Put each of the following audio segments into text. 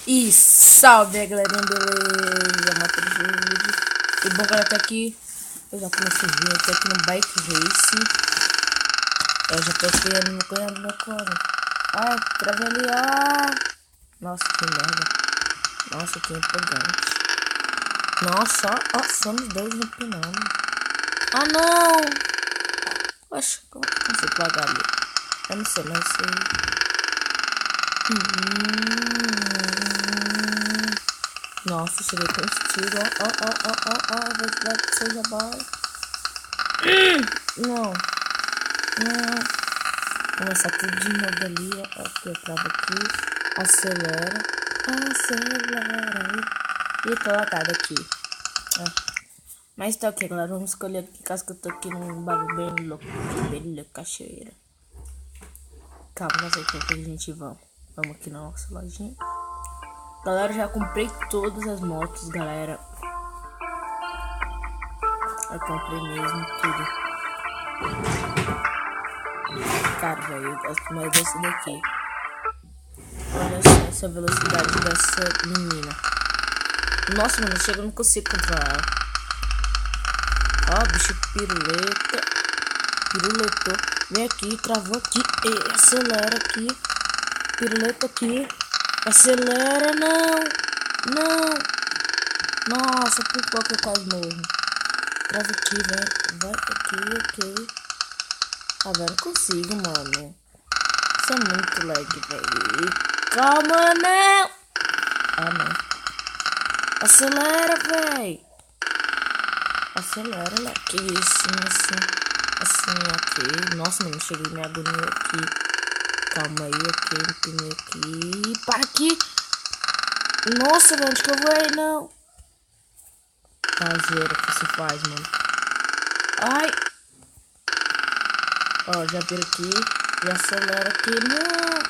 E salve galerinha, beleza? Matheus vídeo. E bom galera, tá aqui. Eu já comecei a vir aqui no Bike Race. Eu já tô criando meu cunhado no coro. Ai, travei ali, Nossa, que merda. Nossa, que empolgante. Nossa, ó, somos dois empinando. Ah, não! Oxe, como eu consigo pagar ali? Eu não sei, mas sei. Nossa, cheguei com estilo, vai que seja bom. Não. Começar tudo de novo ali, ó, que eu travo aqui. Acelera. E tô lotado aqui. Mas tá ok, galera, vamos escolher aqui, caso que eu tô aqui num bagulho bem louco, cachoeira. Calma, não sei o que a gente vamos. Vamos aqui na nossa lojinha. Galera, já comprei todas as motos, galera. Eu comprei mesmo tudo. Cara, velho, eu gosto mais dessa daqui. Olha só essa velocidade dessa menina. Nossa, mano, chega, eu não consigo controlar ela. Ó, bicho piruletou. Vem aqui, travou aqui. E acelera aqui. Piruleta aqui. Acelera, não. Nossa, por pouco eu quase morro. Trava aqui, vai aqui, ok. Agora eu consigo, mano. Isso é muito lag, velho. Calma, não. Não. Acelera, velho. Acelera, né? Que isso, assim, ok. Nossa, mano, cheguei minha agonia aqui. Calma aí, ok, empinei aqui. Para aqui. Nossa, velho, onde que eu vou aí, não? Zoeira que você faz, mano. Ai. Ó, já vira aqui. E acelera aqui. Não.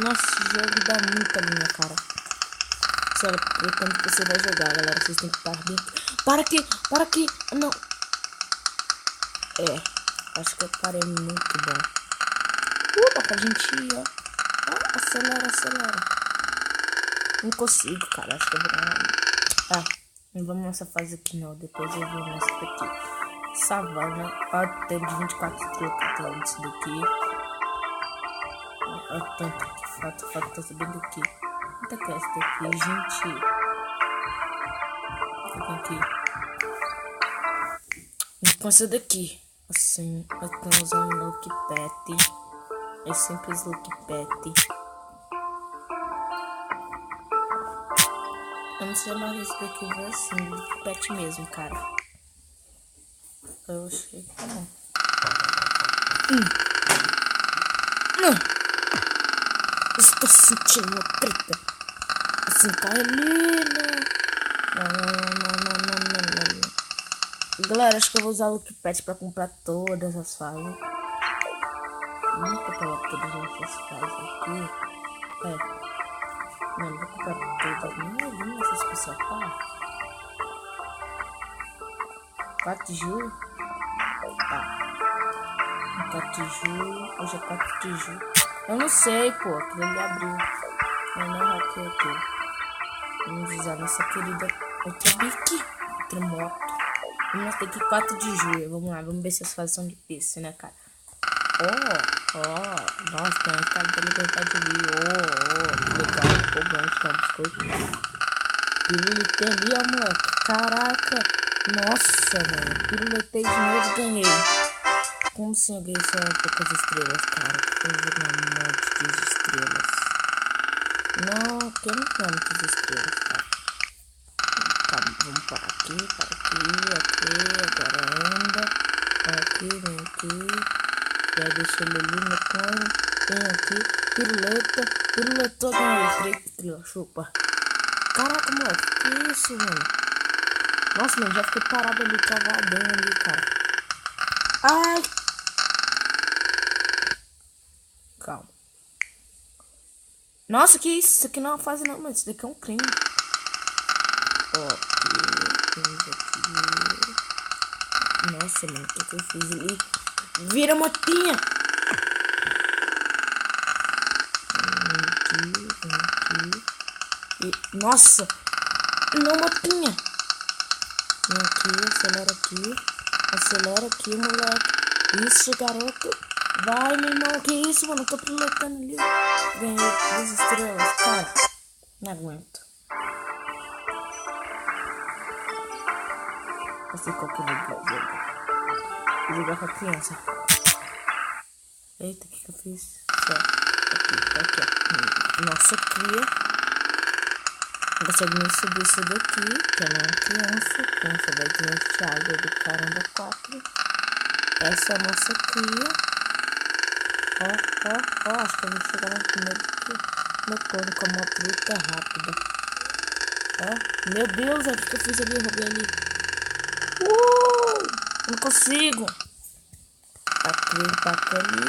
Nossa, esse jogo dá muita linha, cara. Sério, quando você vai jogar, galera, vocês têm que parar bem. Para aqui. Não. Acho que eu parei muito bom. Dá pra gente ir, ó. Acelera. Não consigo, cara. Acho que eu vou ganhar. Não vamos nessa fase aqui, não. Depois eu vou nessa daqui. Savana. Ó, tem de 24 estrelas isso daqui. Ó, tanto que falta bem daqui. Quanto que é essa daqui, gente? Aqui. Com essa daqui. Assim, eu tô usando um look pet. É simples look pet. Eu não sei mais esse daqui, vai assim, look pet mesmo, cara. Eu achei que não. Estou sentindo uma treta. Assim, tá ali, não. Galera, acho que eu vou usar o look pet pra comprar todas as fases. Vamos comprar todas essas fases aqui. Não, vou comprar todas. Não essa especial, tá? 4 de julho. Tá. 4 de julho. Hoje é 4 de julho. Eu não sei, pô. Aquilo ali abriu. Eu não hackei aqui. Vamos usar nossa querida outra bique. Outra moto. Vamos ter aqui 4 de julho. Vamos lá, vamos ver se as fases são de PC, né, cara? Nossa, tem uma cara da liberdade ali. Que legal, empolgante, tá um biscoito. Pirulitei ali, ó, moleque. Caraca. Nossa, mano. Pirulitei de novo e ganhei. Como assim eu ganhei só poucas estrelas, cara? Eu vou ganhar um monte de estrelas. Não, que eu não tenho muitas estrelas, cara. Tá, vamos parar aqui, agora anda. Vem aqui. Já deixa ele ali no cano. Vem aqui, piruletou, ganhei 3 estrelas, chupa. Caraca, moleque, que isso, mano? Nossa, mano, já fiquei parado ali, travadão ali, cara. Ai! Calma. Nossa, que isso? Isso aqui não é uma fase não, mas isso daqui é um crime. Nossa, mano, o que eu fiz ali? Vira motinha! Vem aqui. Nossa! Não, motinha! Vem aqui, acelera aqui. Acelera aqui, moleque. Isso, garoto. Vai, meu irmão. Que isso, mano? Eu tô pilotando ali. Ganhei 2 estrelas. Cara, não aguento. Eu sei qual que eu vou jogar. Vou jogar com a criança. Eita, o que eu fiz? Aqui, ó. Nossa cria. Consegue me subir isso daqui, que ela é uma criança. A criança vai desmanchar a água do caramba 4. Essa é a nossa cria. Ó, acho que eu vou chegar lá no primeiro meu corno com a moto muito rápida. Ó, meu Deus, o que eu fiz ali? Eu roubei ali. Não consigo. A cria empata ali.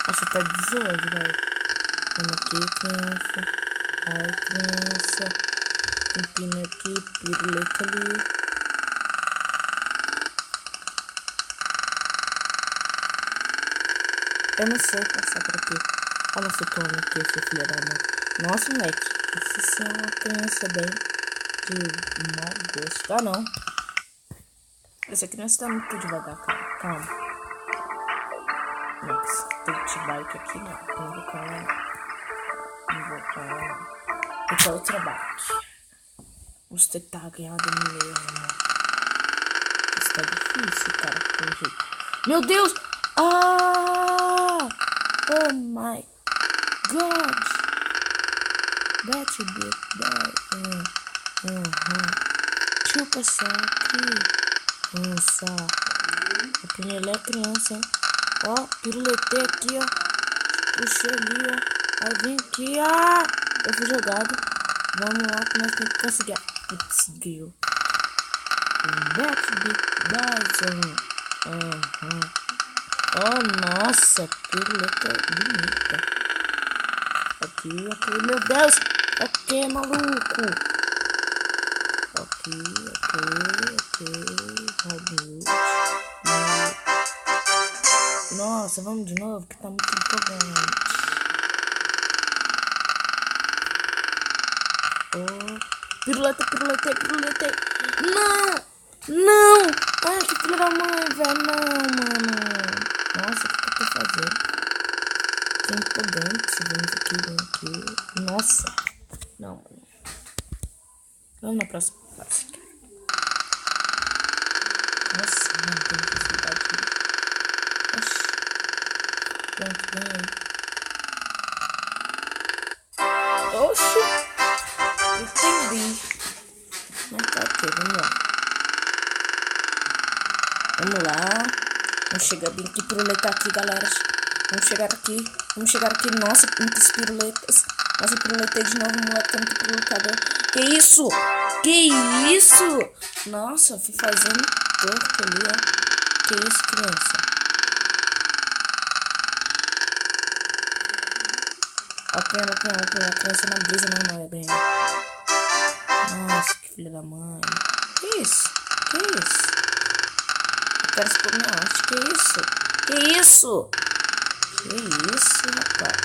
Nossa, tá de zoando, velho. Vamos aqui, criança. Ai, criança. Empina aqui, piruleta ali. Eu não sei passar por aqui. Olha nosso plano aqui, seu filho da mãe. Nossa, moleque. Isso é uma criança bem de mau gosto. Ah, não. Essa criança tá muito devagar, cara. Calma. Nossa, tem que bike aqui, não. Não vou com ela, não. Não vou com ela, não. Vou pra outra bike. Você tá ganhando mesmo. Isso tá difícil, cara. Pelo jeito. Meu Deus! Ah! Oh my God! Bate, bate. Chupa saco. Saco. A primeira é criança, hein? Ó, piruletei aqui, ó. Puxei ali, ó. Aí vem aqui, eu fui jogado. Vamos lá que nós temos que conseguir. Putz, ganhou. Oh, nossa, piruleta bonita. Aqui, meu Deus. Ok, maluco. Ok. Nossa, vamos de novo, que tá muito empolgante. Oh, piruleta. Não! Ai, que filha da mãe, velho. Não, mano. Nossa, o que eu tô fazendo? Que empolgante. Vem aqui. Nossa. Não, mano. Vamos na próxima fase. Nossa, não tem possibilidade de... Pronto, vem aí. Oxi! Entendi. Mas tá ok, vamos lá. Vamos chegar bem aqui, piruletar aqui, galera. Vamos chegar aqui. Nossa, muitas piruletas. Nossa, piruletei de novo, moleque, tá muito piruletador. Que isso? Nossa, fui fazendo torto ali, ó. Que isso, criança? A criança na brisa normal ia ganhar. Nossa, que filha da mãe. Que isso? Eu quero expor minha arte. Que isso, rapaz?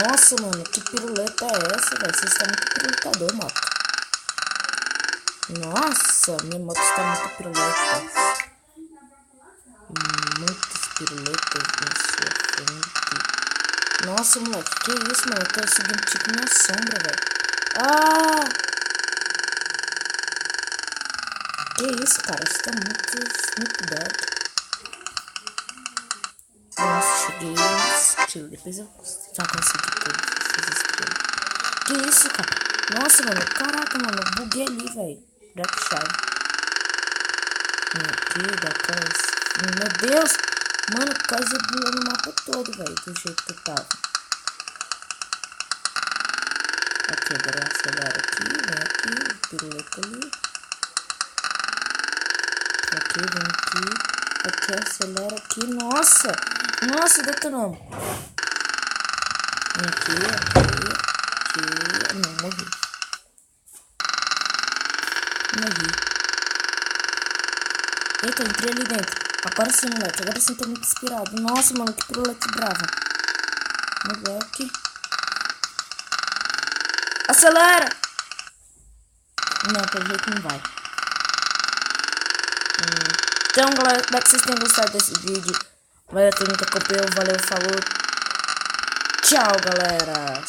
Nossa, mano, que piruleta é essa, velho? Você está muito piruletador, moto. Nossa, minha moto está muito piruleta. Muitas piruletas na sua frente. Nossa, moleque, que isso, mano? Eu tô seguindo tipo minha sombra, velho. Que isso, cara? Você tá muito doido. Nossa, cheguei no estilo. Depois eu já consegui todos esses estrelas. Que isso, cara? Nossa, mano. Caraca, mano. Eu buguei ali, velho. Black Chave. Aqui, daquelas... Meu Deus. Mano, quase voando o mapa todo, velho. Do jeito que eu tava. Aqui, agora eu acelero aqui. Vem aqui. Piruleta ali. Aqui, vem aqui. Aqui, acelera aqui. Nossa, detonamos. Vem aqui. Não, morri. Eita, entrei ali dentro. Agora sim, moleque. Agora sim tô muito inspirado. Nossa, mano, que pirulete brava. Moleque. Acelera! Não, pelo jeito não vai. Então, galera, espero que vocês tenham gostado desse vídeo. Valeu a todo mundo que acompanhou. Valeu, falou. Tchau, galera.